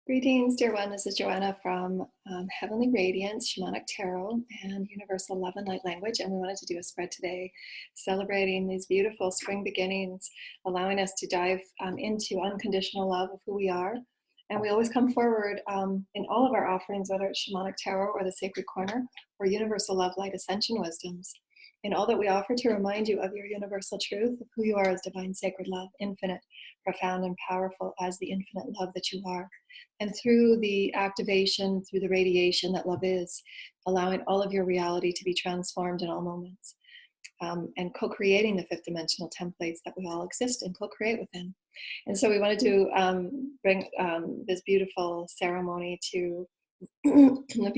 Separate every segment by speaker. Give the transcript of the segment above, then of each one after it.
Speaker 1: Greetings, dear one. This is Joanna from Heavenly Radiance, Shamanic Tarot, and Universal Love and Light Language. And we wanted to do a spread today celebrating these beautiful spring beginnings, allowing us to dive into unconditional love of who we are. And we always come forward in all of our offerings, whether it's Shamanic Tarot or the Sacred Corner or Universal Love, Light, Ascension Wisdoms. In all that we offer to remind you of your universal truth, of who you are as divine sacred love, infinite, profound, and powerful as the infinite love that you are. And through the activation, through the radiation that love is, allowing all of your reality to be transformed in all moments. And co-creating the fifth dimensional templates that we all exist and co-create within. And so we wanted to bring this beautiful ceremony to a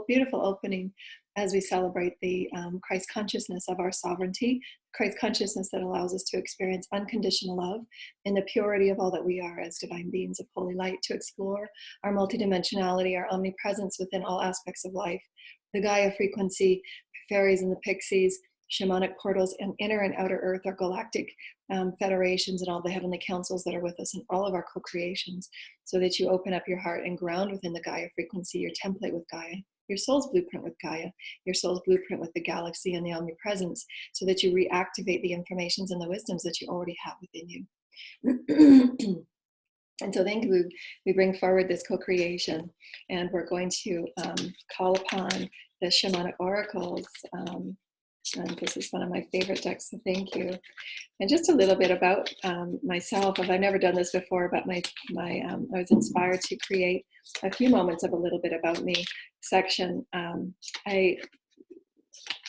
Speaker 1: beautiful opening as we celebrate the Christ consciousness of our sovereignty, Christ consciousness that allows us to experience unconditional love in the purity of all that we are as divine beings of holy light, to explore our multidimensionality, our omnipresence within all aspects of life, the Gaia frequency, fairies and the pixies, shamanic portals, and inner and outer earth, our galactic federations, and all the heavenly councils that are with us in all of our co-creations, so that you open up your heart and ground within the Gaia frequency, your template with Gaia, your soul's blueprint with Gaia, your soul's blueprint with the galaxy and the omnipresence, so that you reactivate the informations and the wisdoms that you already have within you. And so then we bring forward this co-creation, and we're going to call upon the shamanic oracles. And this is one of my favorite decks, so thank you. And just a little bit about myself. I've never done this before, but I was inspired to create a few moments of a little bit about me section. I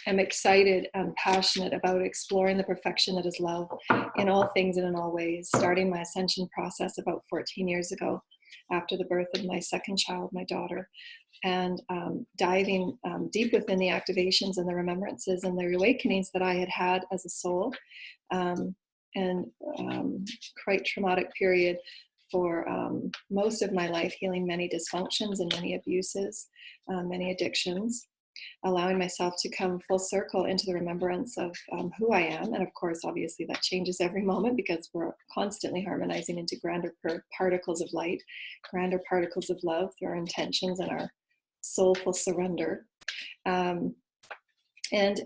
Speaker 1: am excited and passionate about exploring the perfection that is love in all things and in all ways, starting my ascension process about 14 years ago after the birth of my second child, my daughter, and diving deep within the activations and the remembrances and the awakenings that I had as a soul, and quite traumatic period for most of my life, healing many dysfunctions and many abuses, many addictions, allowing myself to come full circle into the remembrance of who I am. And of course, obviously that changes every moment because we're constantly harmonizing into grander particles of light, grander particles of love through our intentions and our soulful surrender. And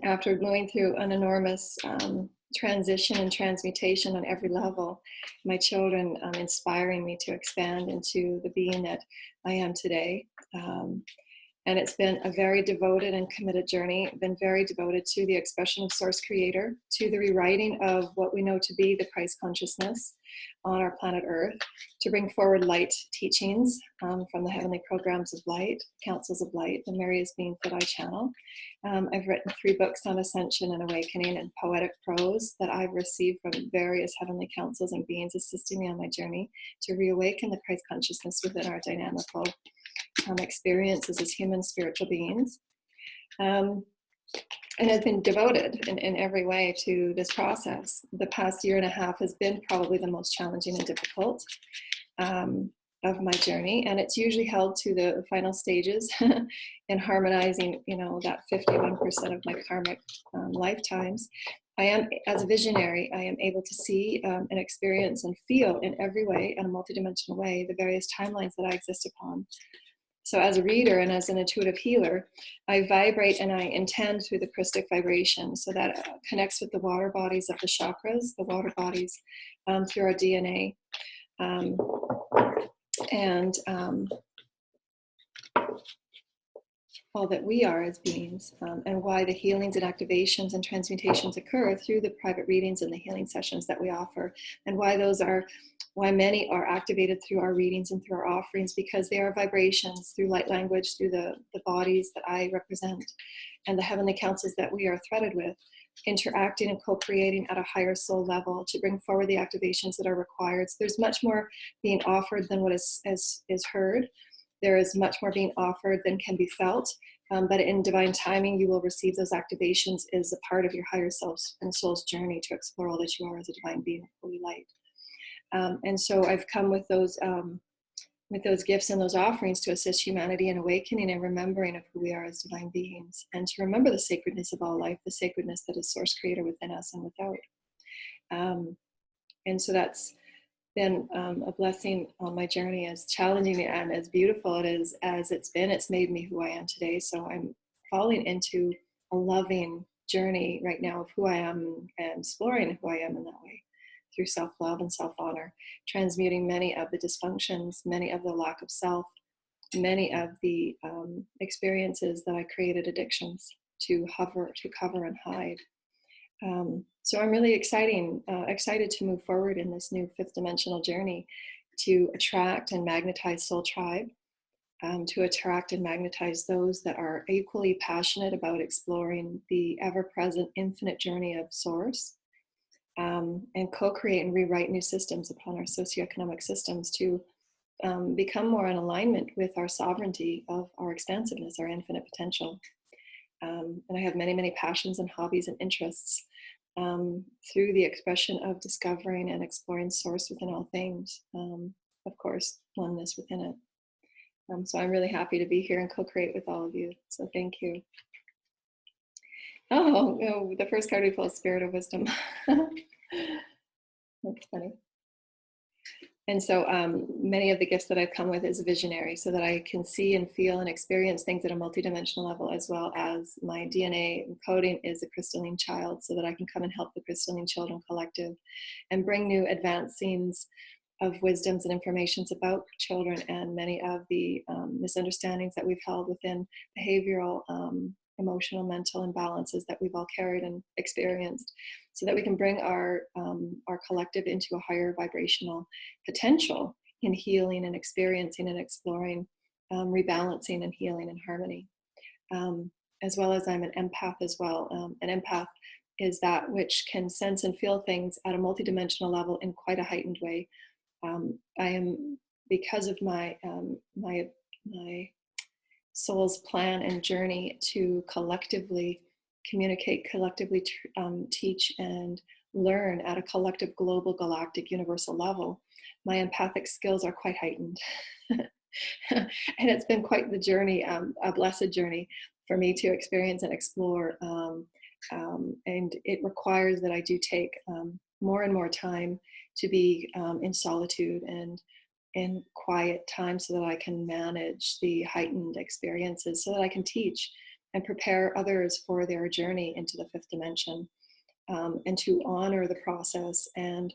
Speaker 1: after going through an enormous transition and transmutation on every level, my children inspiring me to expand into the being that I am today. And it's been a very devoted and committed journey. I've been very devoted to the expression of Source Creator, to the rewriting of what we know to be the Christ consciousness on our planet Earth, to bring forward light teachings from the heavenly programs of light, councils of light, the myriad beings that I channel. I've written 3 books on ascension and awakening and poetic prose that I've received from various heavenly councils and beings assisting me on my journey to reawaken the Christ consciousness within our dynamical experiences as human spiritual beings. And I've been devoted in every way to this process. The past year and a half has been probably the most challenging and difficult of my journey, and it's usually held to the final stages in harmonizing, that 51% of my karmic lifetimes. I am, as a visionary, I am able to see and experience and feel in every way, in a multidimensional way, the various timelines that I exist upon. So as a reader and as an intuitive healer, I vibrate and I intend through the Christic vibration, so that connects with the water bodies of the chakras, the water bodies through our DNA. All that we are as beings, and why the healings and activations and transmutations occur through the private readings and the healing sessions that we offer, and why many are activated through our readings and through our offerings, because they are vibrations through light language, through the bodies that I represent and the heavenly councils that we are threaded with, interacting and co-creating at a higher soul level to bring forward the activations that are required. So there's much more being offered than what is heard. There is much more being offered than can be felt, but in divine timing, you will receive those activations as a part of your higher self and soul's journey to explore all that you are as a divine being of holy light. And so I've come with those gifts and those offerings to assist humanity in awakening and remembering of who we are as divine beings, and to remember the sacredness of all life, the sacredness that is Source Creator within us and without. And so that's been a blessing on my journey, as challenging and as beautiful it is as it's been. It's made me who I am today. So I'm falling into a loving journey right now of who I am and exploring who I am in that way through self-love and self-honor, transmuting many of the dysfunctions, many of the lack of self, many of the experiences that I created addictions to cover and hide. So I'm really excited to move forward in this new fifth dimensional journey to attract and magnetize soul tribe, to attract and magnetize those that are equally passionate about exploring the ever-present infinite journey of source, and co-create and rewrite new systems upon our socioeconomic systems to become more in alignment with our sovereignty of our expansiveness, our infinite potential. And I have many, many passions and hobbies and interests through the expression of discovering and exploring source within all things. Of course, oneness within it. So I'm really happy to be here and co-create with all of you. So thank you. Oh, the first card we pull is Spirit of Wisdom. That's funny. And so many of the gifts that I've come with is visionary, so that I can see and feel and experience things at a multidimensional level, as well as my DNA encoding is a crystalline child, so that I can come and help the crystalline children collective and bring new advancings of wisdoms and informations about children and many of the misunderstandings that we've held within behavioral, emotional, mental imbalances that we've all carried and experienced, so that we can bring our collective into a higher vibrational potential in healing and experiencing and exploring, rebalancing and healing and harmony. As well as I'm an empath as well. An empath is that which can sense and feel things at a multidimensional level in quite a heightened way. I am, because of my soul's plan and journey to collectively communicate, collectively teach and learn at a collective, global, galactic, universal level, my empathic skills are quite heightened. And it's been quite the journey, a blessed journey for me to experience and explore. And it requires that I do take more and more time to be in solitude and in quiet time, so that I can manage the heightened experiences, so that I can teach and prepare others for their journey into the fifth dimension, and to honor the process and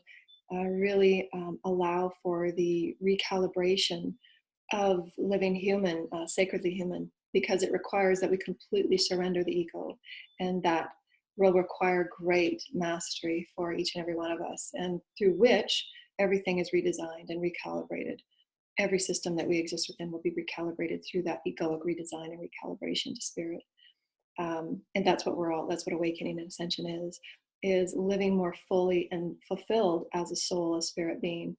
Speaker 1: really allow for the recalibration of living human, sacredly human, because it requires that we completely surrender the ego, and that will require great mastery for each and every one of us, and through which everything is redesigned and recalibrated. Every system that we exist within will be recalibrated through that egoic redesign and recalibration to spirit. And that's what that's what awakening and ascension is living more fully and fulfilled as a soul, a spirit being,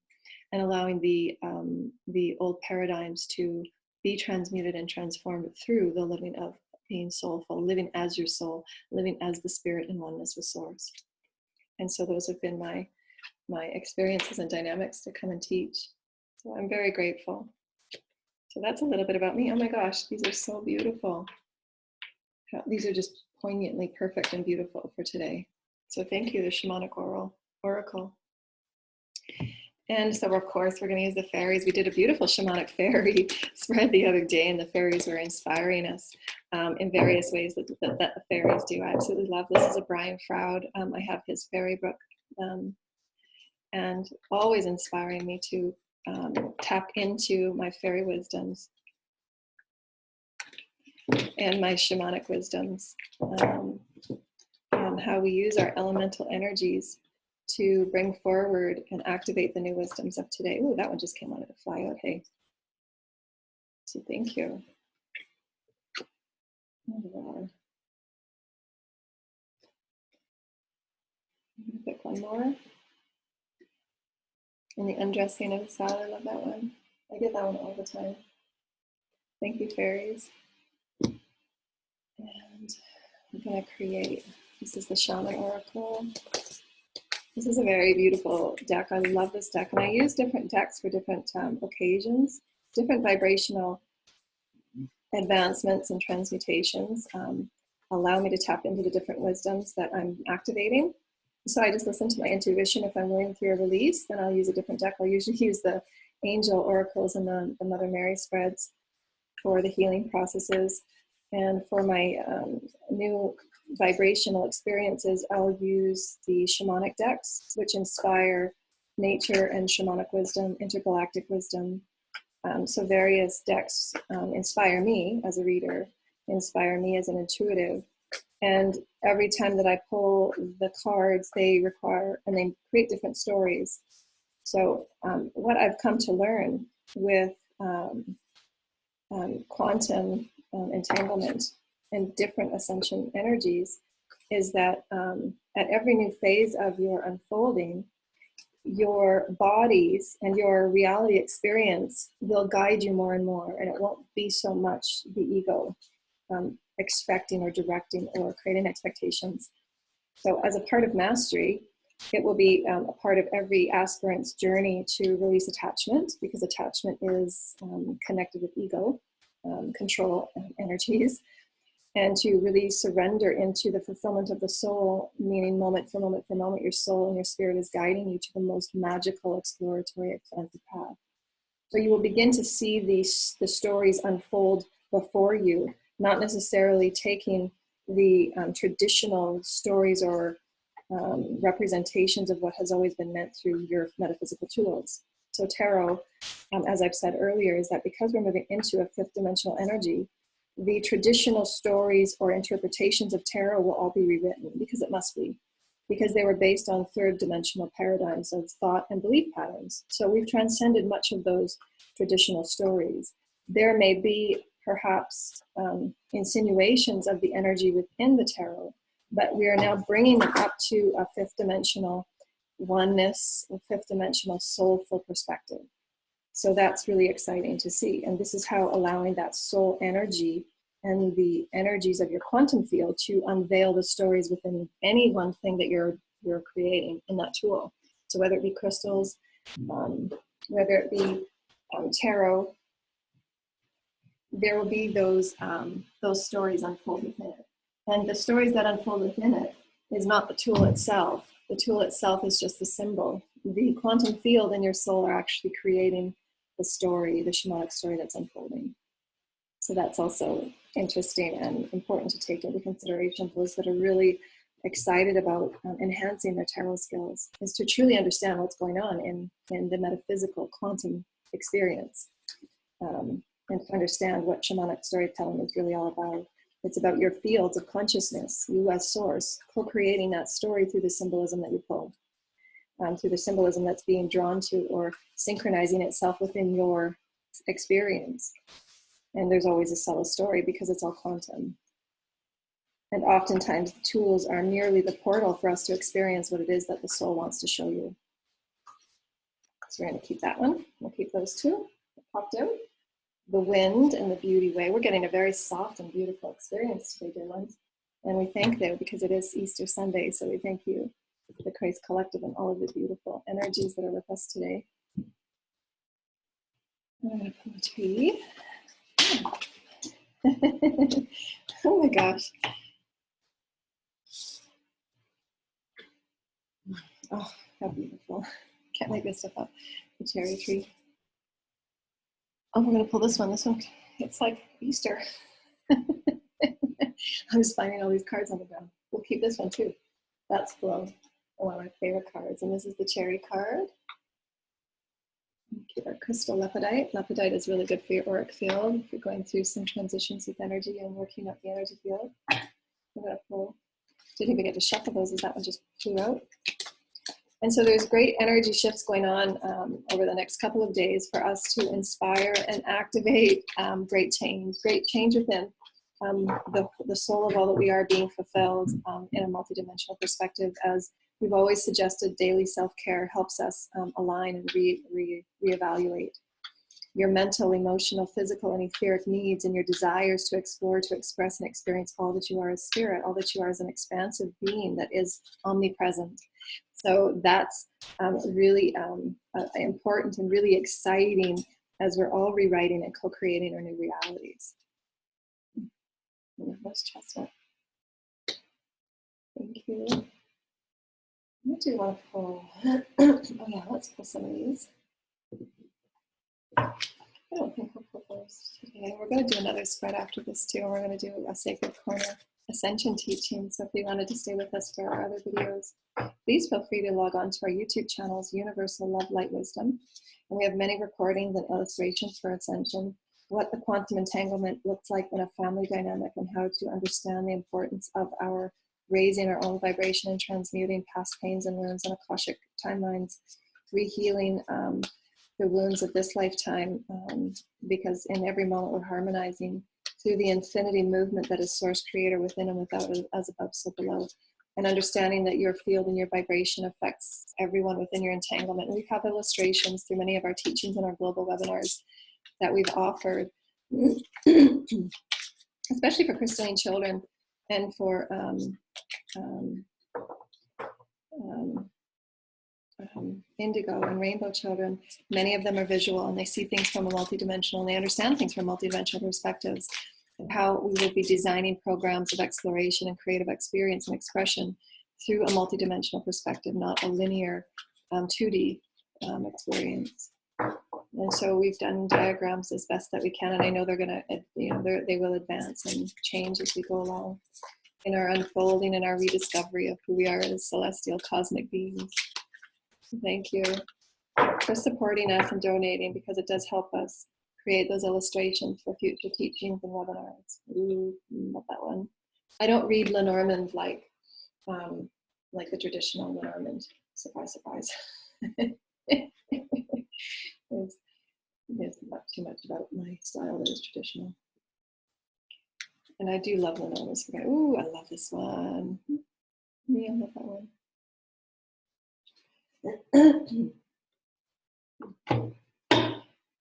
Speaker 1: and allowing the old paradigms to be transmuted and transformed through the living of being soulful, living as your soul, living as the spirit in oneness with source. And so those have been my experiences and dynamics to come and teach. So I'm very grateful. So that's a little bit about me. Oh my gosh, these are so beautiful. These are just poignantly perfect and beautiful for today. So thank you, the Shamanic Oracle. And so of course we're going to use the fairies. We did a beautiful shamanic fairy spread the other day, and the fairies were inspiring us in various ways that the fairies do. I absolutely love this. Is a Brian Froud. I have his fairy book, and always inspiring me to tap into my fairy wisdoms and my shamanic wisdoms, and how we use our elemental energies to bring forward and activate the new wisdoms of today. Ooh, that one just came out of the fly out. Hey, so thank you. Oh, wow. I'm gonna pick one more. And the undressing of the soul, I love that one. I get that one all the time. Thank you, fairies. And I'm gonna create, this is the Shaman Oracle. This is a very beautiful deck. I love this deck, and I use different decks for different occasions, different vibrational advancements and transmutations allow me to tap into the different wisdoms that I'm activating. So I just listen to my intuition. If I'm going through a release, then I'll use a different deck. I'll usually use the angel oracles and the Mother Mary spreads for the healing processes. And for my new vibrational experiences, I'll use the shamanic decks, which inspire nature and shamanic wisdom, intergalactic wisdom. So various decks inspire me as a reader, inspire me as an intuitive. And every time that I pull the cards, they require, and they create different stories. So what I've come to learn with quantum entanglement and different ascension energies is that at every new phase of your unfolding, your bodies and your reality experience will guide you more and more, and it won't be so much the ego expecting or directing or creating expectations. So as a part of mastery, it will be a part of every aspirant's journey to release attachment, because attachment is connected with ego, control energies, and to really surrender into the fulfillment of the soul, meaning moment for moment for moment, your soul and your spirit is guiding you to the most magical, exploratory, expansive path. So you will begin to see the stories unfold before you, not necessarily taking the traditional stories or representations of what has always been meant through your metaphysical tools. So tarot, as I've said earlier, is that because we're moving into a fifth dimensional energy, the traditional stories or interpretations of tarot will all be rewritten, because it must be, because they were based on third dimensional paradigms of thought and belief patterns. So we've transcended much of those traditional stories. There may be perhaps insinuations of the energy within the tarot, but we are now bringing them up to a fifth dimensional oneness, a fifth dimensional soulful perspective. So that's really exciting to see. And this is how allowing that soul energy and the energies of your quantum field to unveil the stories within any one thing that you're creating in that tool. So whether it be crystals, whether it be tarot, there will be those stories unfold within it. And the stories that unfold within it is not the tool itself. The tool itself is just the symbol. The quantum field and your soul are actually creating the story, the shamanic story that's unfolding. So that's also interesting and important to take into consideration. Those that are really excited about enhancing their tarot skills is to truly understand what's going on in the metaphysical quantum experience, and to understand what shamanic storytelling is really all about. It's about your fields of consciousness, you as source, co-creating that story through the symbolism that you pull. Through the symbolism that's being drawn to or synchronizing itself within your experience. And there's always a subtle story because it's all quantum. And oftentimes the tools are merely the portal for us to experience what it is that the soul wants to show you. So we're going to keep that one. We'll keep those two that popped out. The wind and the beauty way. We're getting a very soft and beautiful experience today, dear ones. And we thank you because it is Easter Sunday. So we thank you, the Christ Collective, and all of the beautiful energies that are with us today. I'm going to pull a tree. Oh my gosh. Oh, how beautiful. Can't make this stuff up. The cherry tree. Oh, we're going to pull this one. This one, it's like Easter. I'm just finding all these cards on the ground. We'll keep this one too. That's cool. One of my favorite cards. And this is the cherry card. Keep our crystal lepidite. Lepidite is really good for your auric field if you're going through some transitions with energy and working up the energy field. I'm going to pull. Didn't even get to shuffle those as that one just flew out. And so there's great energy shifts going on over the next couple of days for us to inspire and activate great change within the soul of all that we are being fulfilled in a multidimensional perspective. As we've always suggested, daily self-care helps us align and reevaluate your mental, emotional, physical, and etheric needs, and your desires to explore, to express, and experience all that you are as spirit, all that you are as an expansive being that is omnipresent. So that's really important and really exciting as we're all rewriting and co-creating our new realities. Rose chestnut. Thank you. What do you want to pull? Oh yeah, let's pull some of these. I don't think we'll pull those today. We're going to do another spread after this too, and we're going to do a Sacred Corner Ascension teaching. So if you wanted to stay with us for our other videos, please feel free to log on to our YouTube channels, Universal Love, Light, Wisdom. And we have many recordings and illustrations for Ascension, what the quantum entanglement looks like in a family dynamic, and how to understand the importance of our raising our own vibration and transmuting past pains and wounds and Akashic timelines, rehealing the wounds of this lifetime, because in every moment we're harmonizing through the infinity movement that is source creator within and without, as above so below, and understanding that your field and your vibration affects everyone within your entanglement. And we have illustrations through many of our teachings and our global webinars that we've offered, especially for crystalline children and for indigo and rainbow children. Many of them are visual, and they see things from a multidimensional, and they understand things from multidimensional perspectives, and how we will be designing programs of exploration and creative experience and expression through a multidimensional perspective, not a linear 2D experience. And so we've done diagrams as best that we can, and I know they're going to, they will advance and change as we go along in our unfolding and our rediscovery of who we are as celestial cosmic beings. Thank you for supporting us and donating, because it does help us create those illustrations for future teachings and webinars. Ooh, love that one. I don't read Lenormand like the traditional Lenormand. Surprise, surprise. There's not too much about my style that is traditional. And I do love Lenormand. Ooh, I love this one. Yeah, I love that one.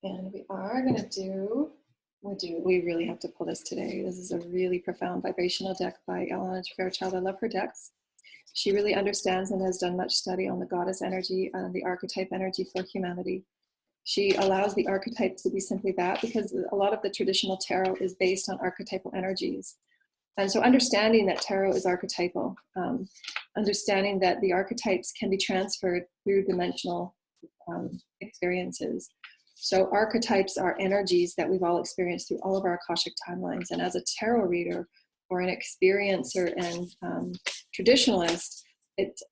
Speaker 1: And we are going to do, we really have to pull this today. This is a really profound vibrational deck by Elena Fairchild. I love her decks. She really understands and has done much study on the goddess energy and the archetype energy for humanity. She allows the archetypes to be simply that, because a lot of the traditional tarot is based on archetypal energies. And so understanding that tarot is archetypal, understanding that the archetypes can be transferred through dimensional experiences. So archetypes are energies that we've all experienced through all of our Akashic timelines. And as a tarot reader or an experiencer and traditionalist, it's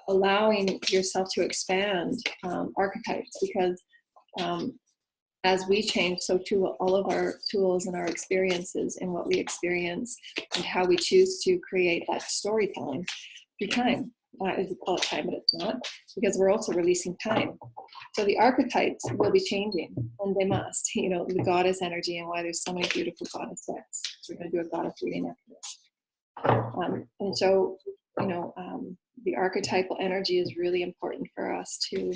Speaker 1: allowing yourself to expand archetypes, because as we change, so too all of our tools and our experiences and what we experience and how we choose to create that storytelling through time. We call it time, but it's not, because we're also releasing time. So the archetypes will be changing, and they must, the goddess energy, and why there's so many beautiful goddess decks. So we're going to do a goddess reading after this. And so, the archetypal energy is really important for us to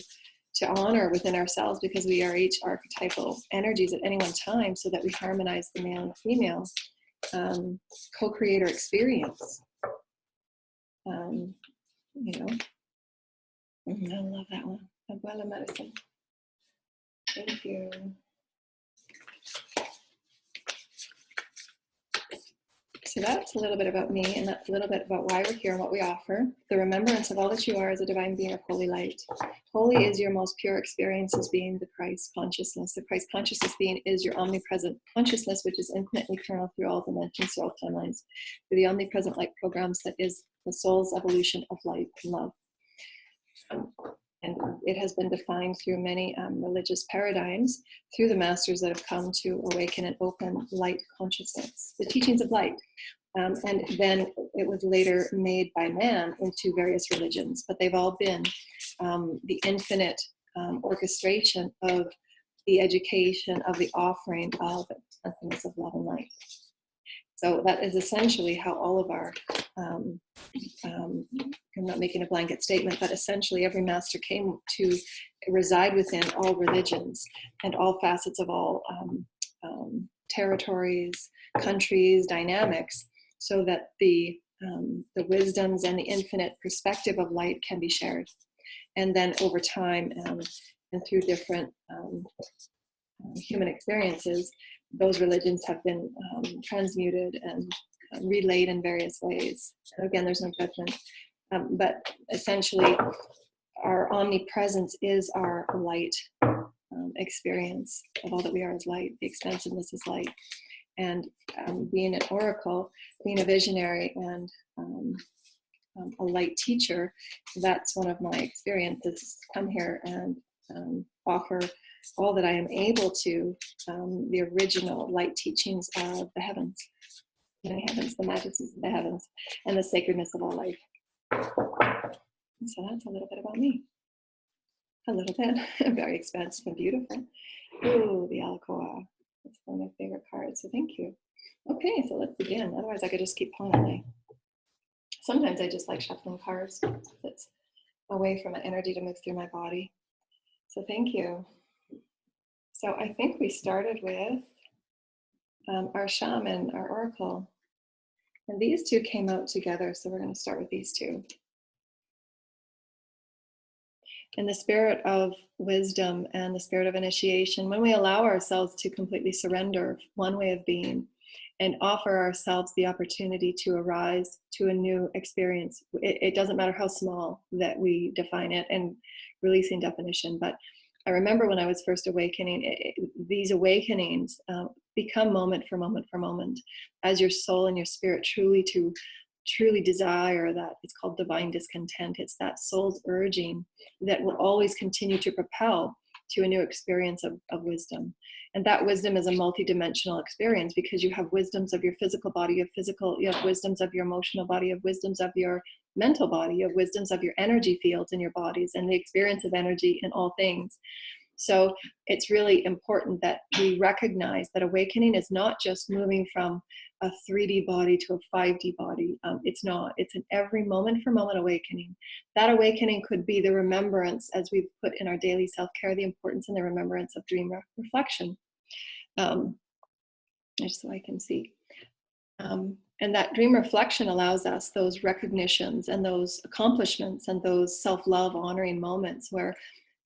Speaker 1: honor within ourselves, because we are each archetypal energies at any one time, so that we harmonize the male and the female co-creator experience. I love that one. Abuela medicine. Thank you. So that's a little bit about me, and that's a little bit about why we're here and what we offer. The remembrance of all that you are as a divine being of holy light. Holy is your most pure experience as being the Christ consciousness. The Christ consciousness being is your omnipresent consciousness, which is infinitely eternal through all dimensions, through all timelines, through the omnipresent light programs that is the soul's evolution of light and love. And it has been defined through many religious paradigms, through the masters that have come to awaken and open light consciousness, the teachings of light. And then it was later made by man into various religions, but they've all been the infinite orchestration of the education, of the offering of essence of love and light. So that is essentially how all of our, I'm not making a blanket statement, but essentially every master came to reside within all religions and all facets of all territories, countries, dynamics, so that the wisdoms and the infinite perspective of light can be shared. And then over time and through different human experiences, those religions have been transmuted and relayed in various ways. And again, there's no judgment. But essentially, our omnipresence is our light experience of all that we are as light. The expansiveness is light. And being an oracle, being a visionary, and a light teacher, that's one of my experiences. Come here and offer all that I am able to, the original light teachings of the heavens, the majesties of the heavens, and the sacredness of all life. And so that's a little bit about me. A little bit. Very expansive and beautiful. Ooh, the Alcoa. That's one of my favorite cards, so thank you. Okay, so let's begin. Otherwise, I could just keep pulling all night. Sometimes I just like shuffling cards. That's a way for my energy to move through my body. So thank you. So I think we started with our shaman, our oracle. And these two came out together, so we're going to start with these two. In the spirit of wisdom and the spirit of initiation, when we allow ourselves to completely surrender one way of being and offer ourselves the opportunity to arise to a new experience, it doesn't matter how small that we define it and releasing definition. But I remember when I was first awakening, these awakenings become moment for moment for moment as your soul and your spirit truly desire that. It's called divine discontent. It's that soul's urging that will always continue to propel to a new experience of wisdom. And that wisdom is a multidimensional experience, because you have wisdoms of your physical body, you have wisdoms of your emotional body, you have wisdoms of your mental body, you have wisdoms of your energy fields in your bodies, and the experience of energy in all things. So it's really important that we recognize that awakening is not just moving from a 3D body to a 5D body. It's not. It's an every moment for moment awakening. That awakening could be the remembrance, as we've put in our daily self-care, the importance and the remembrance of dream reflection. Just so I can see. And that dream reflection allows us those recognitions and those accomplishments and those self-love honoring moments where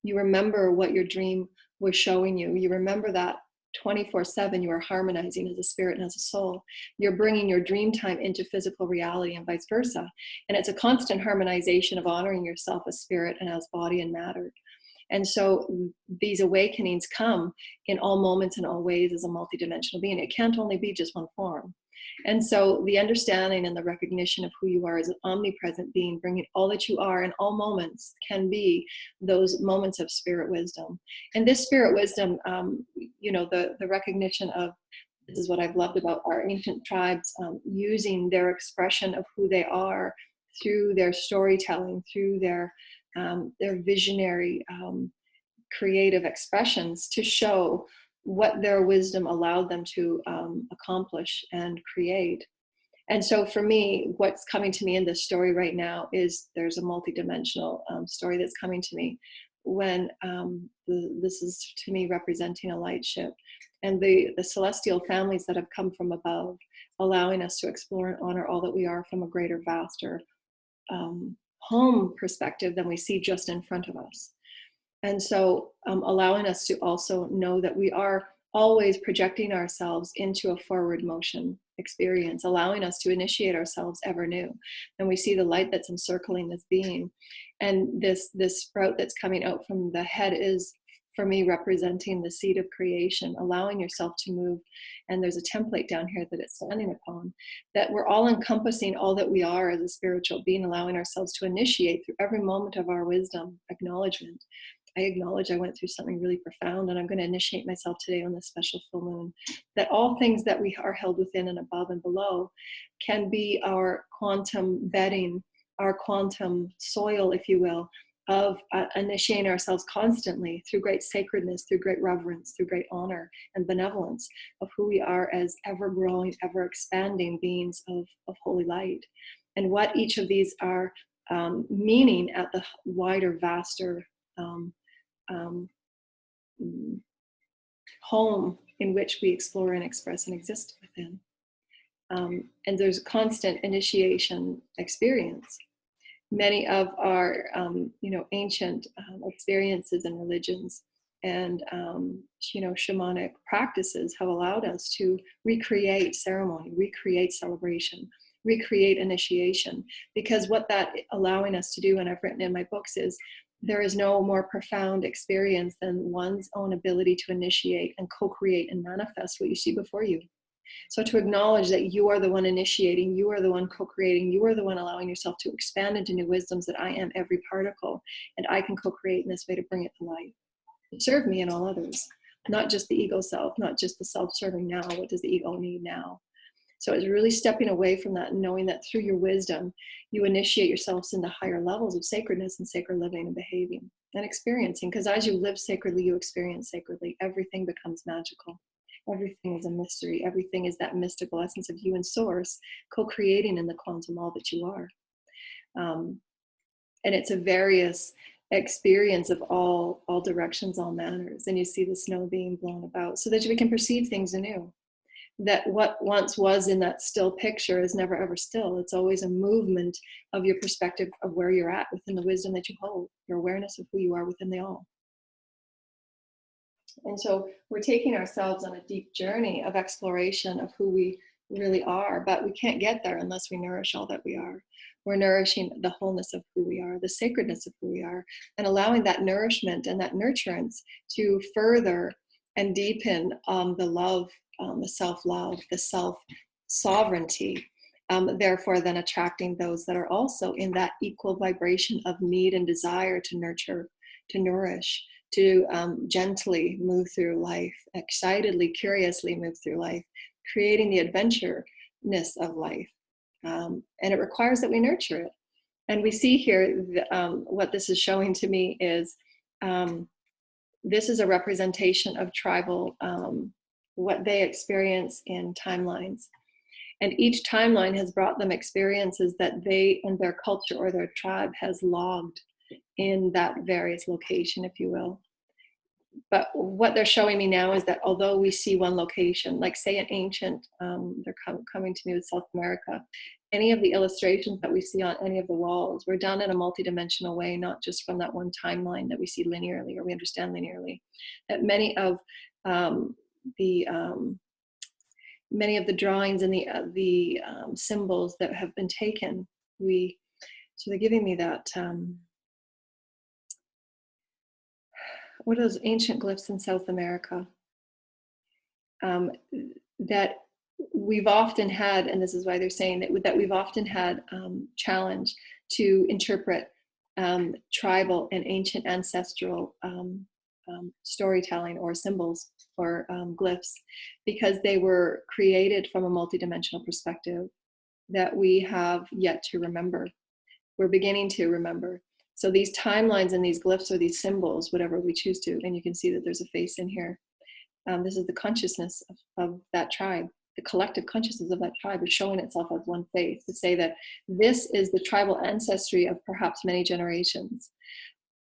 Speaker 1: you remember what your dream was showing you. You remember that 24/7 you are harmonizing as a spirit and as a soul. You're bringing your dream time into physical reality and vice versa. And it's a constant harmonization of honoring yourself as spirit and as body and matter. And so these awakenings come in all moments and all ways as a multidimensional being. It can't only be just one form. And so the understanding and the recognition of who you are as an omnipresent being, bringing all that you are in all moments, can be those moments of spirit wisdom. And this spirit wisdom, the recognition of, this is what I've loved about our ancient tribes, using their expression of who they are through their storytelling, through their visionary creative expressions, to show what their wisdom allowed them to accomplish and create. And so for me, what's coming to me in this story right now is there's a multidimensional story that's coming to me when this is, to me, representing a light ship and the celestial families that have come from above, allowing us to explore and honor all that we are from a greater, vaster home perspective than we see just in front of us. And so allowing us to also know that we are always projecting ourselves into a forward motion experience, allowing us to initiate ourselves ever new. And we see the light that's encircling this being. And this sprout that's coming out from the head is, for me, representing the seed of creation, allowing yourself to move. And there's a template down here that it's standing upon, that we're all encompassing all that we are as a spiritual being, allowing ourselves to initiate through every moment of our wisdom, acknowledgement. I acknowledge I went through something really profound, and I'm going to initiate myself today on this special full moon, that all things that we are held within and above and below can be our quantum bedding, our quantum soil, if you will, of initiating ourselves constantly through great sacredness, through great reverence, through great honor and benevolence of who we are as ever-growing, ever-expanding beings of holy light. And what each of these are meaning at the wider, vaster home in which we explore and express and exist within. And there's a constant initiation experience. Many of our ancient experiences and religions and shamanic practices have allowed us to recreate ceremony, recreate celebration, recreate initiation. Because what that allowing us to do, and I've written in my books, is there is no more profound experience than one's own ability to initiate and co-create and manifest what you see before you. So to acknowledge that you are the one initiating, you are the one co-creating, you are the one allowing yourself to expand into new wisdoms, that I am every particle, and I can co-create in this way to bring it to life, to serve me and all others, not just the ego self, not just the self-serving now. What does the ego need now? So it's really stepping away from that and knowing that through your wisdom, you initiate yourselves into higher levels of sacredness and sacred living and behaving and experiencing. Because as you live sacredly, you experience sacredly. Everything becomes magical. Everything is a mystery. Everything is that mystical essence of you and source co-creating in the quantum all that you are. And it's a various experience of all directions, all manners. And you see the snow being blown about so that we can perceive things anew. That what once was in that still picture is never ever still. It's always a movement of your perspective of where you're at within the wisdom that you hold, your awareness of who you are within the all. And so we're taking ourselves on a deep journey of exploration of who we really are, but we can't get there unless we nourish all that we are. We're nourishing the wholeness of who we are, the sacredness of who we are, and allowing that nourishment and that nurturance to further and deepen the love, the self-love, the self-sovereignty, therefore then attracting those that are also in that equal vibration of need and desire to nurture, to nourish, to gently move through life, excitedly, curiously move through life, creating the adventureness of life. And it requires that we nurture it. And we see here, what this is showing to me is, this is a representation of tribal, what they experience in timelines. And each timeline has brought them experiences that they and their culture or their tribe has logged in that various location, if you will. But what they're showing me now is that although we see one location, like say an ancient, they're coming to me with South America, any of the illustrations that we see on any of the walls were done in a multidimensional way, not just from that one timeline that we see linearly or we understand linearly. That many of the drawings and the symbols that have been taken, so they're giving me that, what are those ancient glyphs in South America? That we've often had, and this is why they're saying that we've often had challenge to interpret tribal and ancient ancestral storytelling or symbols or glyphs, because they were created from a multidimensional perspective that we have yet to remember. We're beginning to remember. So these timelines and these glyphs or these symbols, whatever we choose to, and you can see that there's a face in here. This is the consciousness of that tribe. The collective consciousness of that tribe is showing itself as one face to say that this is the tribal ancestry of perhaps many generations.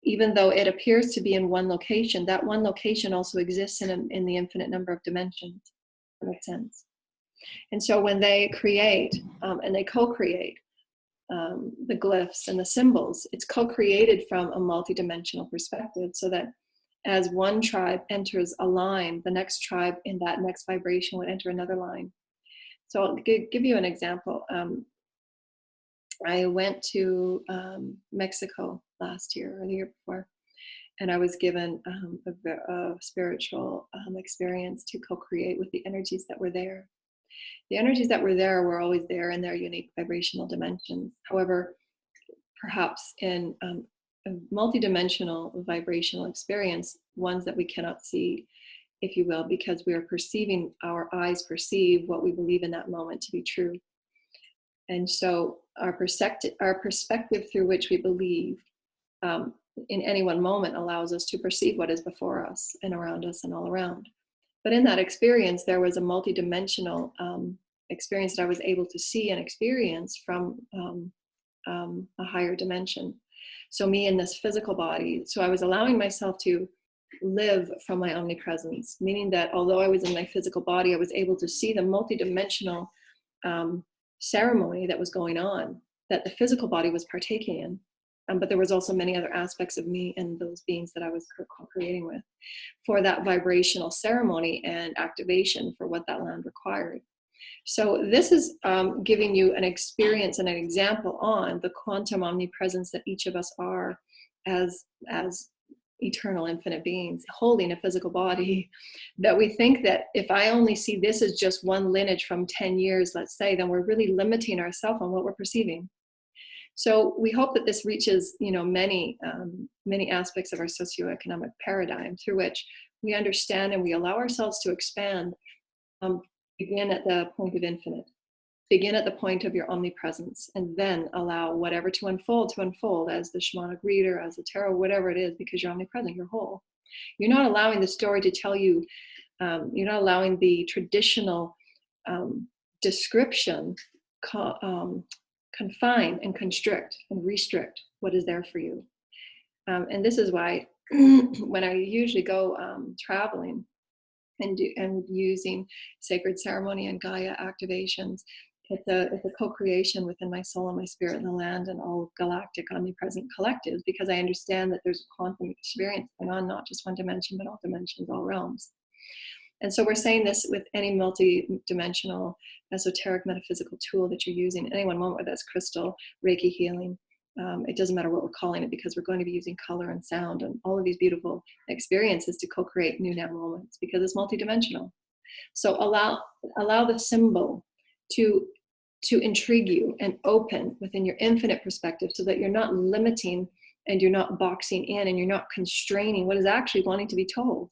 Speaker 1: Even though it appears to be in one location, that one location also exists in the infinite number of dimensions. That makes sense. And so when they create and they co-create the glyphs and the symbols, it's co-created from a multidimensional perspective, so that as one tribe enters a line, the next tribe in that next vibration would enter another line. So I'll give you an example. I went to Mexico last year or the year before, and I was given a spiritual experience to co-create with the energies that were there. The energies that were there were always there in their unique vibrational dimensions. However, perhaps in a multidimensional vibrational experience, ones that we cannot see, if you will, because we are perceiving, our eyes perceive what we believe in that moment to be true. And so our perspective through which we believe in any one moment allows us to perceive what is before us and around us and all around. But in that experience, there was a multidimensional experience that I was able to see and experience from a higher dimension. So me in this physical body, so I was allowing myself to live from my omnipresence, meaning that although I was in my physical body, I was able to see the multidimensional ceremony that was going on, that the physical body was partaking in. But there was also many other aspects of me and those beings that I was co-creating with for that vibrational ceremony and activation for what that land required. So this is giving you an experience and an example on the quantum omnipresence that each of us are as eternal infinite beings holding a physical body, that we think that if I only see this as just one lineage from 10 years, let's say, then we're really limiting ourselves on what we're perceiving. So we hope that this reaches, many aspects of our socioeconomic paradigm through which we understand and we allow ourselves to expand. Begin at the point of infinite. Begin at the point of your omnipresence, and then allow whatever to unfold as the shamanic reader, as the tarot, whatever it is, because you're omnipresent, you're whole. You're not allowing the story to tell you, you're not allowing the traditional description confine and constrict and restrict what is there for you. And this is why when I usually go traveling and using sacred ceremony and Gaia activations, it's a co-creation within my soul and my spirit and the land and all galactic omnipresent collectives, because I understand that there's a quantum experience going on, not just one dimension, but all dimensions, all realms. And so we're saying this with any multi-dimensional esoteric metaphysical tool that you're using at any one moment, whether that's crystal, Reiki healing. It doesn't matter what we're calling it, because we're going to be using color and sound and all of these beautiful experiences to co-create new now moments, because it's multidimensional. So allow the symbol to intrigue you and open within your infinite perspective, so that you're not limiting and you're not boxing in and you're not constraining what is actually wanting to be told.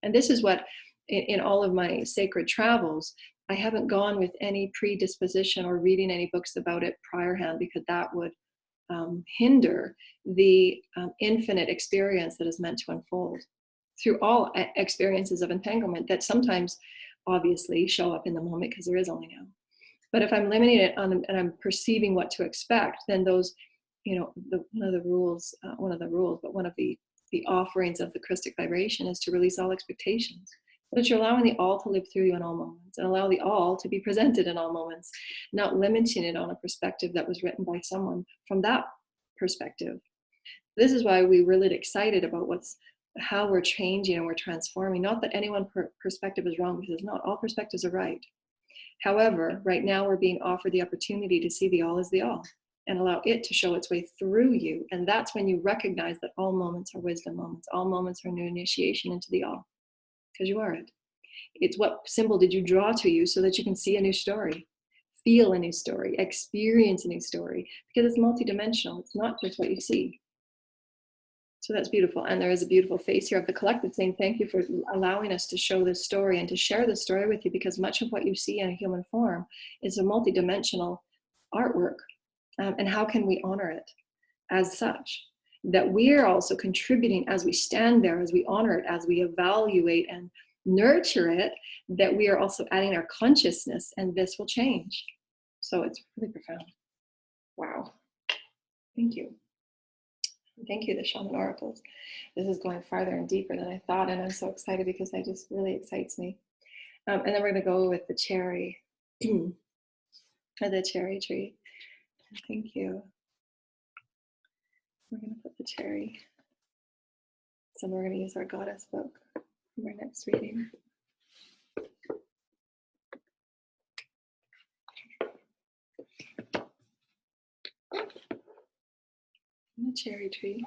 Speaker 1: And this is what, in all of my sacred travels, I haven't gone with any predisposition or reading any books about it priorhand, because that would hinder the infinite experience that is meant to unfold through all experiences of entanglement that sometimes obviously show up in the moment, because there is only now. But if I'm limiting it on and I'm perceiving what to expect, then those, one of the offerings of the Christic vibration is to release all expectations. But you're allowing the all to live through you in all moments, and allow the all to be presented in all moments, not limiting it on a perspective that was written by someone from that perspective. This is why we really excited about how we're changing and we're transforming. Not that any one perspective is wrong, because not all perspectives are right. However, right now we're being offered the opportunity to see the all as the all and allow it to show its way through you. And that's when you recognize that all moments are wisdom moments. All moments are new initiation into the all, because you are it. It's what symbol did you draw to you so that you can see a new story, feel a new story, experience a new story, because it's multidimensional. It's not just what you see. So that's beautiful. And there is a beautiful face here of the collective saying, thank you for allowing us to show this story and to share this story with you, because much of what you see in a human form is a multidimensional artwork. And how can we honor it as such? That we're also contributing as we stand there, as we honor it, as we evaluate and nurture it, that we are also adding our consciousness, and this will change. So it's really profound. Wow. Thank you. Thank you, the Shaman Oracles. This is going farther and deeper than I thought, and I'm so excited because it just really excites me. And then we're going to go with the cherry, or the cherry tree. Thank you. We're going to put the cherry. So we're going to use our goddess book for our next reading. The cherry tree.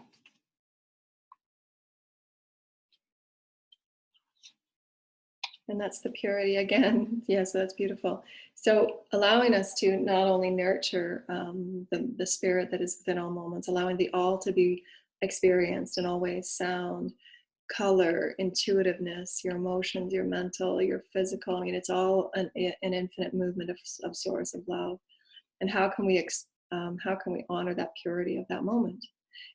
Speaker 1: And that's the purity again. Yeah, so that's beautiful. So allowing us to not only nurture the spirit that is within all moments, allowing the all to be experienced in all ways, sound, color, intuitiveness, your emotions, your mental, your physical. I mean, it's all an infinite movement of source, of love. And how can we honor that purity of that moment?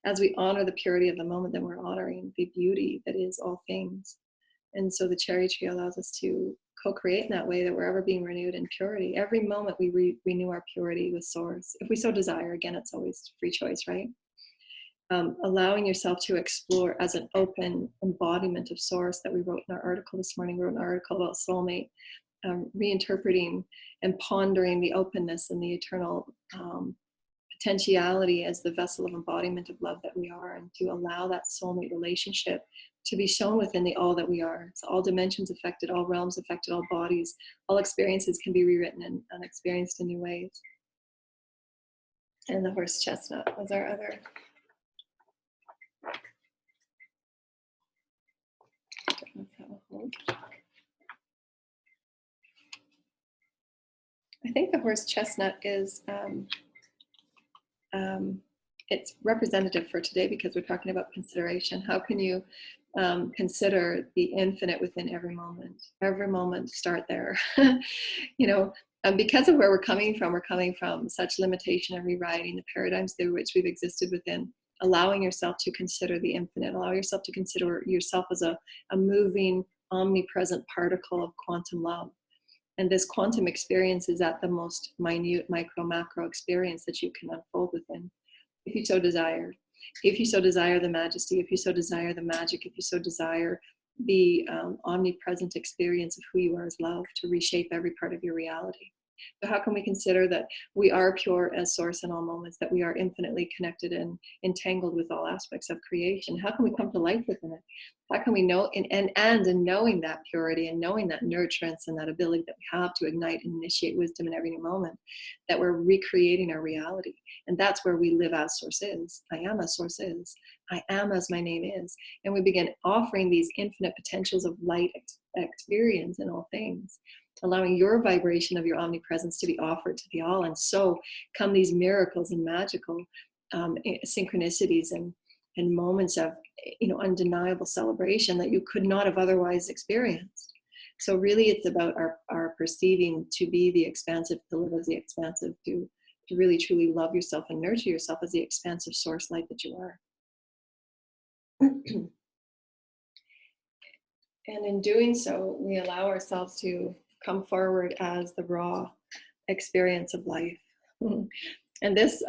Speaker 1: As we honor the purity of the moment, then we're honoring the beauty that is all things. And so the cherry tree allows us to co-create in that way, that we're ever being renewed in purity. Every moment we renew our purity with source. If we so desire, again, it's always free choice, right? Allowing yourself to explore as an open embodiment of source that we wrote in our article this morning. We wrote an article about soulmate, reinterpreting and pondering the openness and the eternal potentiality as the vessel of embodiment of love that we are, and to allow that soulmate relationship to be shown within the all that we are. So all dimensions affected, all realms affected, all bodies, all experiences can be rewritten and experienced in new ways. And the horse chestnut was our other. I think the horse chestnut is it's representative for today because we're talking about consideration. How can you consider the infinite within every moment? Every moment, start there. You know, because of where we're coming from such limitation and rewriting the paradigms through which we've existed within, allowing yourself to consider the infinite, allow yourself to consider yourself as a moving, omnipresent particle of quantum love. And this quantum experience is at the most minute, micro, macro experience that you can unfold within, if you so desire. If you so desire the majesty, if you so desire the magic, if you so desire the omnipresent experience of who you are as love to reshape every part of your reality. So how can we consider that we are pure as source in all moments, that we are infinitely connected and entangled with all aspects of creation? How can we come to life within it? How can we know, and in knowing that purity and knowing that nurturance and that ability that we have to ignite and initiate wisdom in every new moment, that we're recreating our reality. And that's where we live as source is. I am as source is. I am as my name is. And we begin offering these infinite potentials of light experience in all things, allowing your vibration of your omnipresence to be offered to the all. And so come these miracles and magical synchronicities and moments of, you know, undeniable celebration that you could not have otherwise experienced. So really it's about our perceiving to be the expansive, to live as the expansive, to really truly love yourself and nurture yourself as the expansive source light that you are. And in doing so, we allow ourselves to come forward as the raw experience of life. And this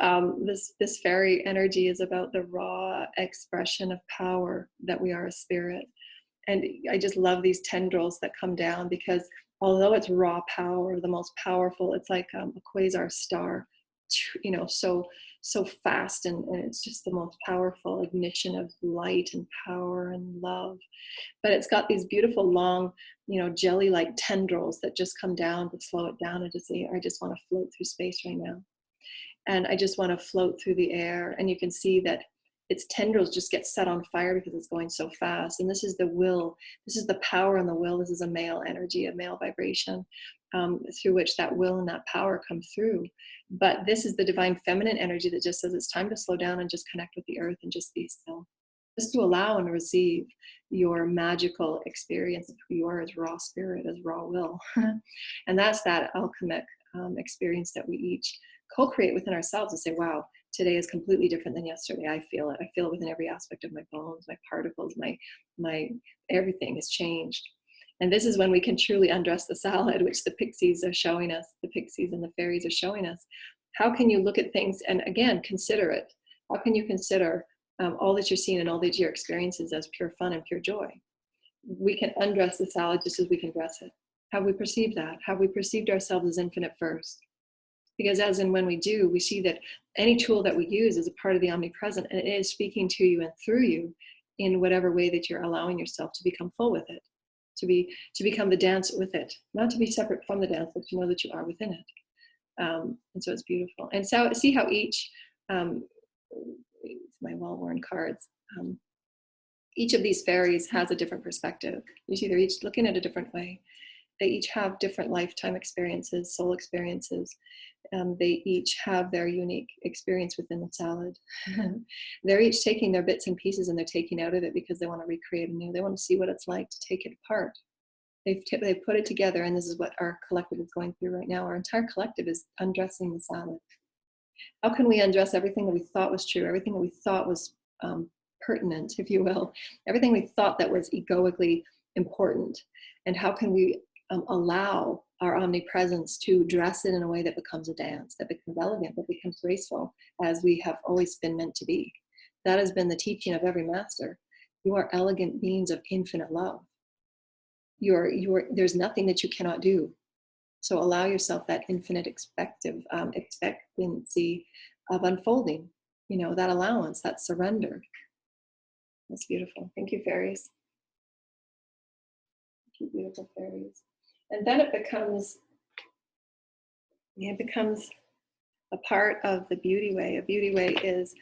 Speaker 1: fairy energy is about the raw expression of power that we are a spirit. And I just love these tendrils that come down, because although it's raw power, the most powerful, it's like a quasar star, you know, so fast, and it's just the most powerful ignition of light and power and love. But it's got these beautiful long, you know, jelly-like tendrils that just come down to slow it down and to say, I just want to float through space right now. And I just want to float through the air. And you can see that its tendrils just get set on fire because it's going so fast. And this is the will. This is the power and the will. This is a male energy, a male vibration, through which that will and that power come through. But this is the divine feminine energy that just says it's time to slow down and just connect with the earth and just be still. Just to allow and receive your magical experience of who you are as raw spirit, as raw will. And that's that alchemic experience that we each co-create within ourselves and say, wow, today is completely different than yesterday. I feel it. I feel it within every aspect of my bones, my particles, my everything has changed. And this is when we can truly undress the salad, which the pixies are showing us, the pixies and the fairies are showing us. How can you look at things and, again, consider it? How can you consider all that you're seeing and all that your experiences as pure fun and pure joy? We can undress the salad just as we can dress it. Have we perceived that? Have we perceived ourselves as infinite first? Because as and when we do, we see that any tool that we use is a part of the omnipresent, and it is speaking to you and through you in whatever way that you're allowing yourself to become full with it, to become the dance with it, not to be separate from the dance, but to know that you are within it. And so it's beautiful. And so see how each, my well-worn cards, each of these fairies has a different perspective. You see they're each looking at a different way. They each have different lifetime experiences, soul experiences. They each have their unique experience within the salad. They're each taking their bits and pieces and they're taking out of it because they want to recreate anew. They want to see what it's like to take it apart. They've put it together, and this is what our collective is going through right now. Our entire collective is undressing the salad. How can we undress everything that we thought was true, everything that we thought was pertinent, if you will, everything we thought that was egoically important, and how can we allow our omnipresence to dress it in a way that becomes a dance, that becomes elegant, that becomes graceful, as we have always been meant to be. That has been the teaching of every master. You are elegant beings of infinite love. There's nothing that you cannot do. So allow yourself that infinite expectancy of unfolding, you know, that allowance, that surrender. That's beautiful. Thank you, fairies. Cute, beautiful fairies. And then it becomes a part of the beauty way. A beauty way is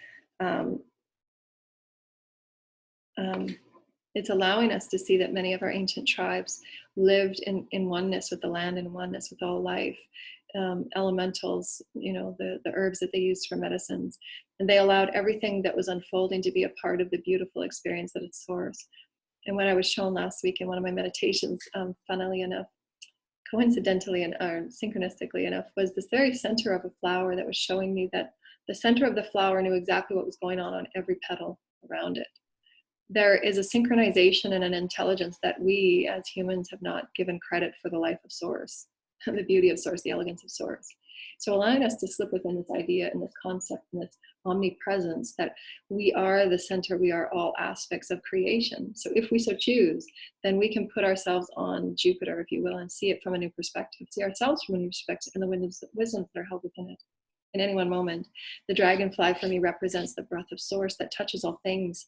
Speaker 1: it's allowing us to see that many of our ancient tribes lived in oneness with the land and oneness with all life. Elementals, the herbs that they used for medicines. And they allowed everything that was unfolding to be a part of the beautiful experience at its source. And what I was shown last week in one of my meditations, funnily enough, coincidentally and synchronistically enough, was this very center of a flower that was showing me that the center of the flower knew exactly what was going on every petal around it. There is a synchronization and an intelligence that we as humans have not given credit for the life of Source, the beauty of Source, the elegance of Source. So allowing us to slip within this idea and this concept and this omnipresence that we are the center, we are all aspects of creation. So if we so choose, then we can put ourselves on Jupiter, if you will, and see it from a new perspective, see ourselves from a new perspective and the wisdoms that are held within it. In any one moment, the dragonfly for me represents the breath of Source that touches all things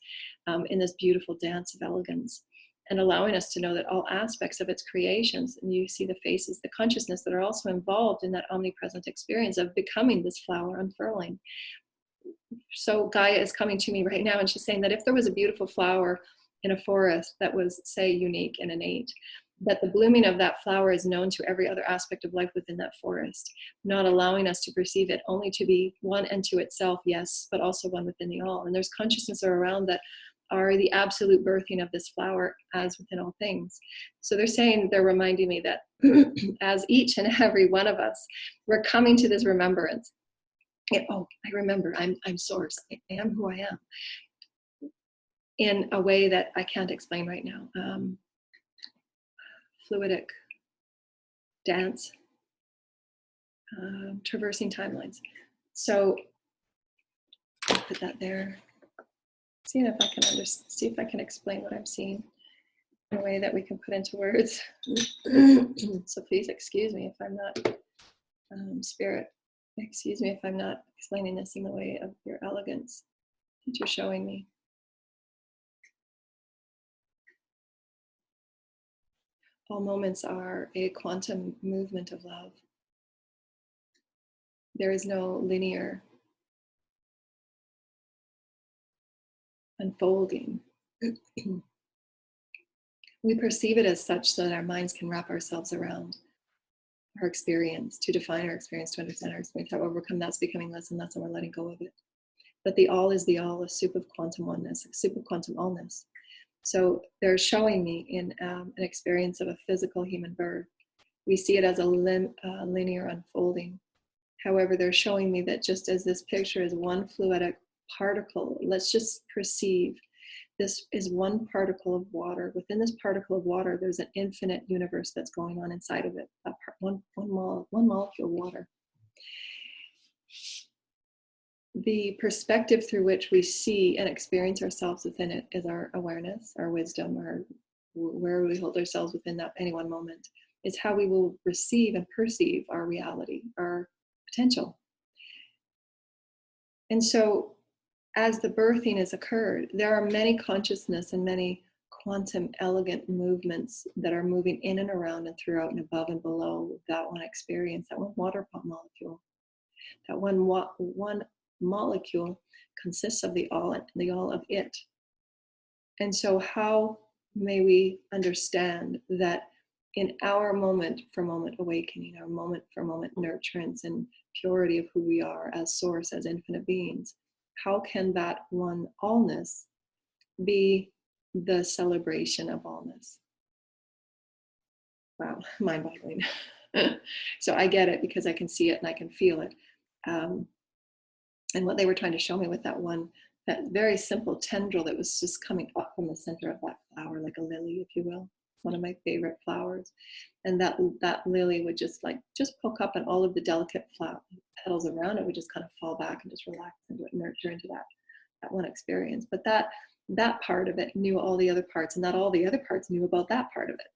Speaker 1: in this beautiful dance of elegance, and allowing us to know that all aspects of its creations, and you see the faces, the consciousness that are also involved in that omnipresent experience of becoming this flower unfurling. So Gaia is coming to me right now, and she's saying that if there was a beautiful flower in a forest that was, say, unique and innate, that the blooming of that flower is known to every other aspect of life within that forest, not allowing us to perceive it only to be one unto itself, yes, but also one within the all. And there's consciousness around that are the absolute birthing of this flower as within all things. So they're reminding me that as each and every one of us, we're coming to this remembrance. I remember, I'm Source, I am who I am, in a way that I can't explain right now. Fluidic dance, traversing timelines. So I'll put that there. See if I can explain what I'm seeing in a way that we can put into words. So please excuse me if I'm not, Spirit, excuse me if I'm not explaining this in the way of your elegance that you're showing me. All moments are a quantum movement of love. There is no linear unfolding. We perceive it as such so that our minds can wrap ourselves around our experience, to define our experience, to understand our experience, how to overcome that's becoming less and less, and we're letting go of it. But the all is the all, a soup of quantum oneness, a soup of quantum allness. So they're showing me in an experience of a physical human birth. We see it as a linear unfolding. However, they're showing me that just as this picture is one fluidic particle, let's just perceive this is one particle of water. Within this particle of water, there's an infinite universe that's going on inside of it. One molecule of water. The perspective through which we see and experience ourselves within it is our awareness, our wisdom, or where we hold ourselves within that any one moment. Is how we will receive and perceive our reality, our potential. And so as the birthing has occurred, there are many consciousness and many quantum elegant movements that are moving in and around and throughout and above and below that one experience, that one water molecule. That one molecule consists of the all of it. And so how may we understand that in our moment for moment awakening, our moment for moment nurturance and purity of who we are as Source, as infinite beings, how can that one allness be the celebration of allness? Wow, mind-boggling. So I get it because I can see it and I can feel it. And what they were trying to show me with that very simple tendril that was just coming up from the center of that flower, like a lily, if you will, one of my favorite flowers. And that lily would just poke up, and all of the delicate petals around it would just kind of fall back and just relax and nurture into that one experience. But that part of it knew all the other parts, and not all the other parts knew about that part of it.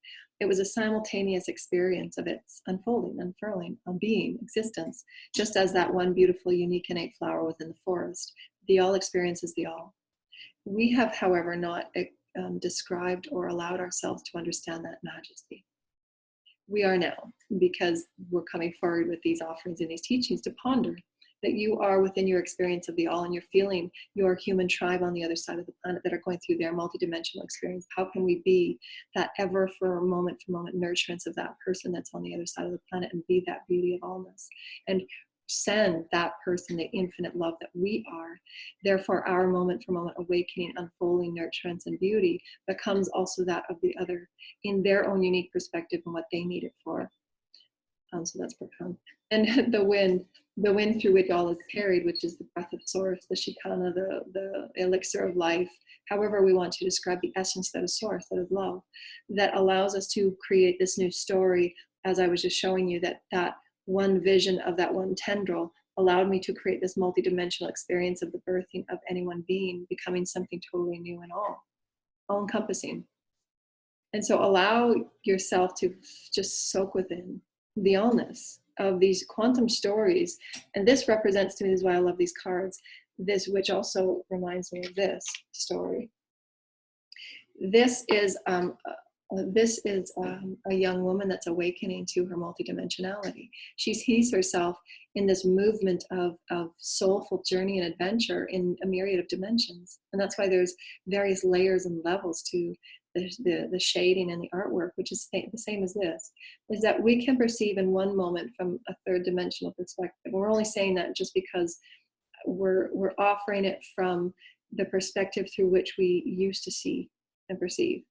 Speaker 1: It was a simultaneous experience of its unfolding, unfurling, being, existence, just as that one beautiful, unique, innate flower within the forest. The all experiences the all. We have, however, not described or allowed ourselves to understand that majesty. We are now, because we're coming forward with these offerings and these teachings to ponder that you are within your experience of the all, and you're feeling your human tribe on the other side of the planet that are going through their multidimensional experience. How can we be that ever for moment nurturance of that person that's on the other side of the planet, and be that beauty of allness, and send that person the infinite love that we are. Therefore, our moment for moment awakening, unfolding, nurturance, and beauty becomes also that of the other in their own unique perspective and what they need it for. So that's profound. And the wind through which all is carried, which is the breath of source, the shikana, the elixir of life, however we want to describe the essence that is source, that is love, that allows us to create this new story. As I was just showing you, that one vision of that one tendril allowed me to create this multidimensional experience of the birthing of any one being, becoming something totally new and all-encompassing. And so allow yourself to just soak within the allness of these quantum stories. And this represents to me, this is why I love these cards, this, which also reminds me of this story. This is a young woman that's awakening to her multidimensionality. She sees herself in this movement of soulful journey and adventure in a myriad of dimensions. And that's why there's various layers and levels to the shading and the artwork, which is the same as this, is that we can perceive in one moment from a third dimensional perspective. We're only saying that just because we're offering it from the perspective through which we used to see and perceive.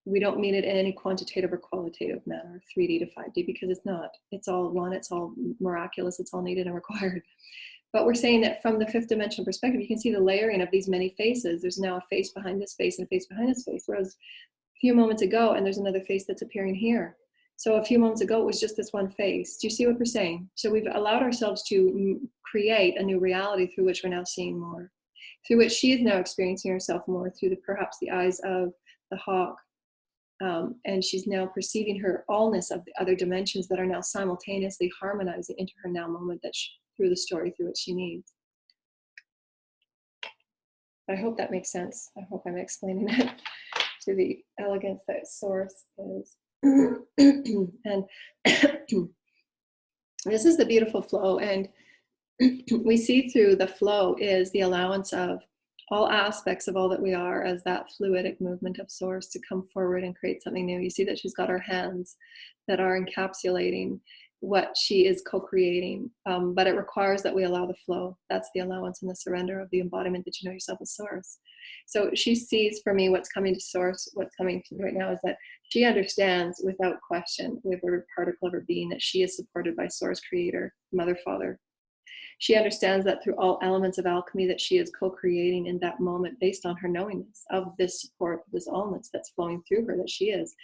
Speaker 1: We don't mean it in any quantitative or qualitative manner, 3D to 5D, because it's not. It's all one, it's all miraculous, it's all needed and required. But we're saying that from the fifth dimensional perspective, you can see the layering of these many faces. There's now a face behind this face and a face behind this face. Whereas a few moments ago, and there's another face that's appearing here. So a few moments ago, it was just this one face. Do you see what we're saying? So we've allowed ourselves to create a new reality through which we're now seeing more, through which she is now experiencing herself more through perhaps the eyes of the hawk. And she's now perceiving her allness of the other dimensions that are now simultaneously harmonizing into her now moment that through the story through which she needs. I hope that makes sense. I hope I'm explaining it to the elegance that source is. And this is the beautiful flow, and we see through the flow is the allowance of all aspects of all that we are as that fluidic movement of source to come forward and create something new. You see that she's got her hands that are encapsulating what she is co-creating, but it requires that we allow the flow. That's the allowance and the surrender of the embodiment that you know yourself as source. So she sees, for me, what's coming to source, what's coming to right now is that she understands without question, with every particle of her being, that she is supported by source, creator, mother, father. She understands that through all elements of alchemy that she is co-creating in that moment based on her knowingness of this support, this allness that's flowing through her, that she is.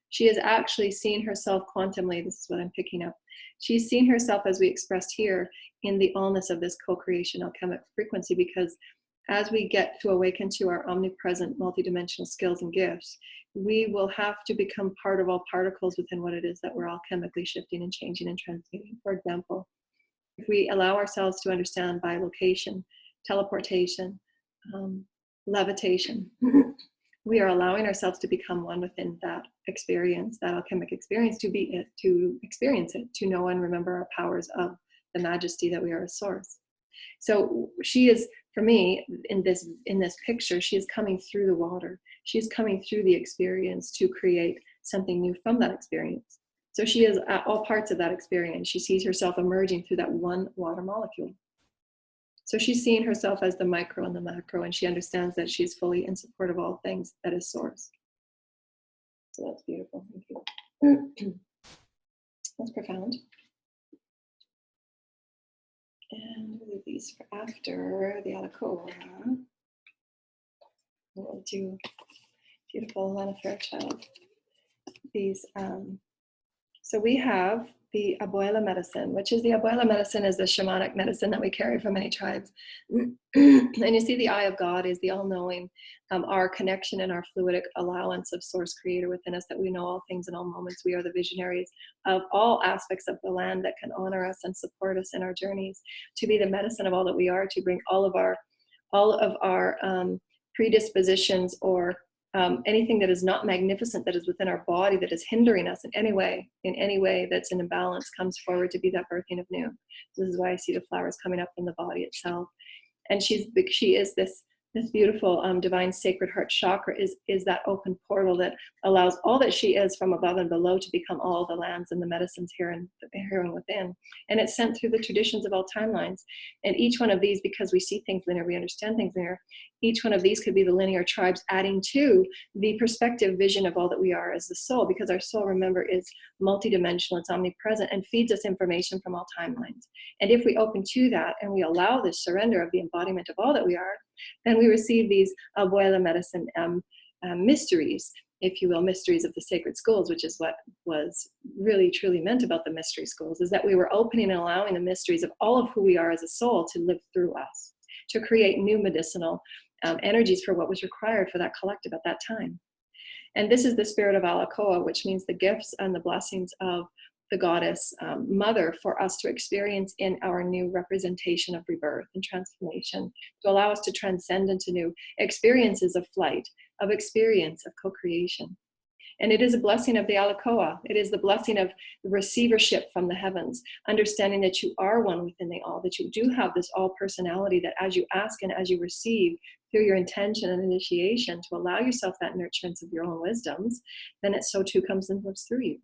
Speaker 1: She is actually seeing herself quantumly. This is what I'm picking up. She's seen herself, as we expressed here, in the allness of this co-creation alchemic frequency, because as we get to awaken to our omnipresent multidimensional skills and gifts, we will have to become part of all particles within what it is that we're alchemically shifting and changing and transmuting. For example, if we allow ourselves to understand bilocation, teleportation, levitation, we are allowing ourselves to become one within that experience, that alchemic experience, to be it, to experience it, to know and remember our powers of the majesty that we are as source. So she is, for me, in this picture, she is coming through the water. She is coming through the experience to create something new from that experience. So she is at all parts of that experience. She sees herself emerging through that one water molecule. So she's seeing herself as the micro and the macro, and she understands that she's fully in support of all things that is source. So that's beautiful. Thank you. That's profound. And we'll leave these for after the Alakora. We'll do beautiful Lena Fairchild. These, so we have the Abuela medicine, which is the Abuela medicine is the shamanic medicine that we carry from many tribes. And you see the eye of God is the all-knowing, our connection and our fluidic allowance of source creator within us, that we know all things in all moments. We are the visionaries of all aspects of the land that can honor us and support us in our journeys, to be the medicine of all that we are, to bring all of our predispositions or anything that is not magnificent, that is within our body, that is hindering us in any way that's in imbalance, comes forward to be that birthing of new. This is why I see the flowers coming up in the body itself. And she is this beautiful divine sacred heart chakra is that open portal that allows all that she is from above and below to become all the lands and the medicines here and within. And it's sent through the traditions of all timelines. And each one of these, because we see things linear, we understand things linear, each one of these could be the linear tribes adding to the perspective vision of all that we are as the soul, because our soul, remember, is multidimensional, it's omnipresent, and feeds us information from all timelines. And if we open to that and we allow this surrender of the embodiment of all that we are, then we receive these abuela medicine mysteries, if you will, mysteries of the sacred schools, which is what was really truly meant about the mystery schools, is that we were opening and allowing the mysteries of all of who we are as a soul to live through us, to create new medicinal energies for what was required for that collective at that time. And this is the spirit of Alakoa, which means the gifts and the blessings of the goddess mother for us to experience in our new representation of rebirth and transformation, to allow us to transcend into new experiences of flight, of experience, of co-creation. And it is a blessing of the Alakoa. It is the blessing of the receivership from the heavens, understanding that you are one within the all, that you do have this all personality, that as you ask and as you receive through your intention and initiation to allow yourself that nurturance of your own wisdoms, then it so too comes and lives through you.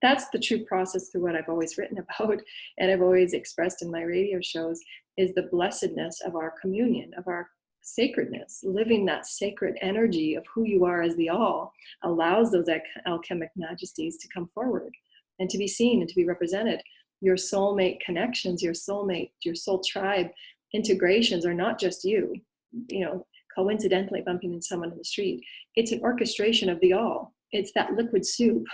Speaker 1: That's the true process through what I've always written about and I've always expressed in my radio shows, is the blessedness of our communion, of our sacredness. Living that sacred energy of who you are as the all allows those alchemic majesties to come forward and to be seen and to be represented. Your soulmate connections, your soul tribe integrations are not just you know, coincidentally bumping into someone in the street. It's an orchestration of the all. It's that liquid soup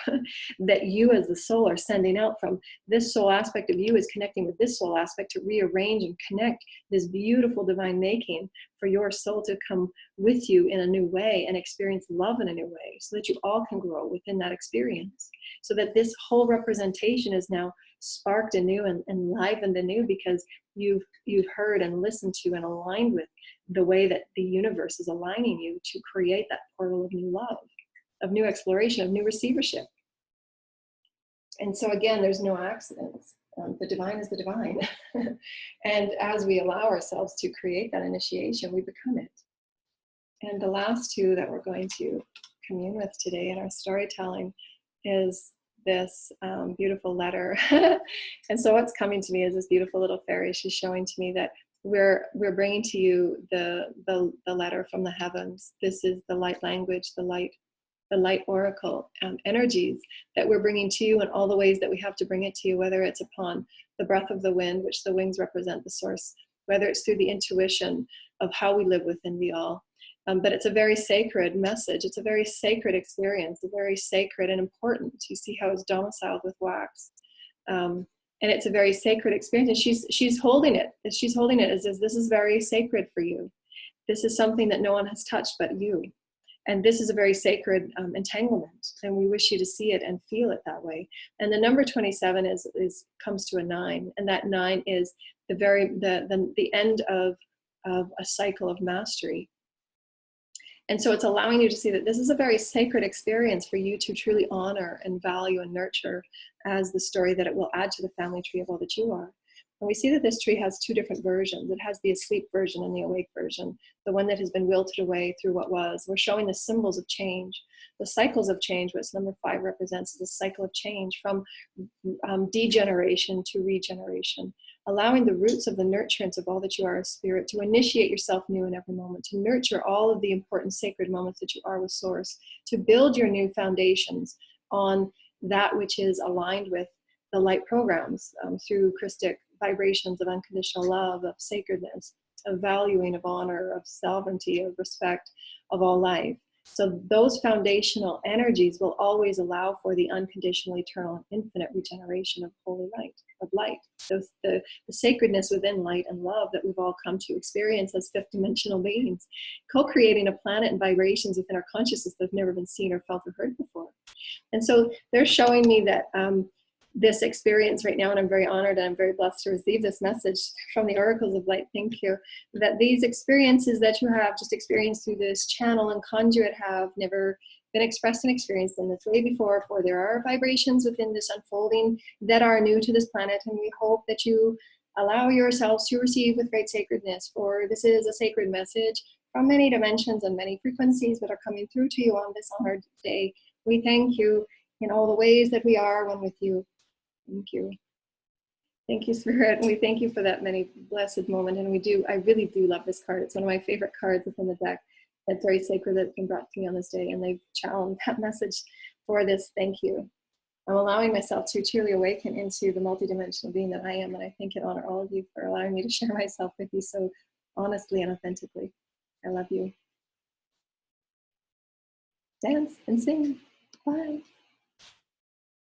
Speaker 1: that you as the soul are sending out from this soul aspect of you is connecting with this soul aspect to rearrange and connect this beautiful divine making for your soul to come with you in a new way and experience love in a new way, so that you all can grow within that experience. So that this whole representation is now sparked anew and enlivened anew because you've heard and listened to and aligned with the way that the universe is aligning you to create that portal of new love, of new exploration, of new receivership. And so again, there's no accidents. The divine is the divine. And as we allow ourselves to create that initiation, we become it. And the last two that we're going to commune with today in our storytelling is this beautiful letter. And so what's coming to me is this beautiful little fairy. She's showing to me that we're bringing to you the letter from the heavens. This is the light language, the light oracle energies that we're bringing to you in all the ways that we have to bring it to you, whether it's upon the breath of the wind, which the wings represent the source, whether it's through the intuition of how we live within the all. But it's a very sacred message. It's a very sacred experience, a very sacred and important. You see how it's domiciled with wax. And it's a very sacred experience. And she's holding it. She's holding it as this is very sacred for you. This is something that no one has touched but you. And this is a very sacred entanglement, and we wish you to see it and feel it that way. And the number 27 comes to a 9, and that 9 is the end of a cycle of mastery. And so it's allowing you to see that this is a very sacred experience for you to truly honor and value and nurture as the story that it will add to the family tree of all that you are. And we see that this tree has two different versions. It has the asleep version and the awake version, the one that has been wilted away through what was. We're showing the symbols of change, the cycles of change, which number 5 represents is a cycle of change from degeneration to regeneration, allowing the roots of the nurturance of all that you are as spirit to initiate yourself new in every moment, to nurture all of the important sacred moments that you are with Source, to build your new foundations on that which is aligned with the light programs through Christic vibrations of unconditional love, of sacredness, of valuing, of honor, of sovereignty, of respect of all life. So those foundational energies will always allow for the unconditional, eternal, and infinite regeneration of holy light, of light. The sacredness within light and love that we've all come to experience as fifth dimensional beings, co-creating a planet and vibrations within our consciousness that have never been seen or felt or heard before. And so they're showing me that this experience right now, and I'm very honored and I'm very blessed to receive this message from the oracles of light. Thank you. That these experiences that you have just experienced through this channel and conduit have never been expressed and experienced in this way before, for there are vibrations within this unfolding that are new to this planet, and we hope that you allow yourselves to receive with great sacredness, for this is a sacred message from many dimensions and many frequencies that are coming through to you on this honored day. We thank you in all the ways that we are one with you. Thank you. Thank you, Spirit. And we thank you for that many blessed moment. And I really do love this card. It's one of my favorite cards within the deck. That's very sacred that's been brought to me on this day. And they've channeled that message for this. Thank you. I'm allowing myself to truly awaken into the multidimensional being that I am. And I thank and honor all of you for allowing me to share myself with you so honestly and authentically. I love you. Dance and sing. Bye.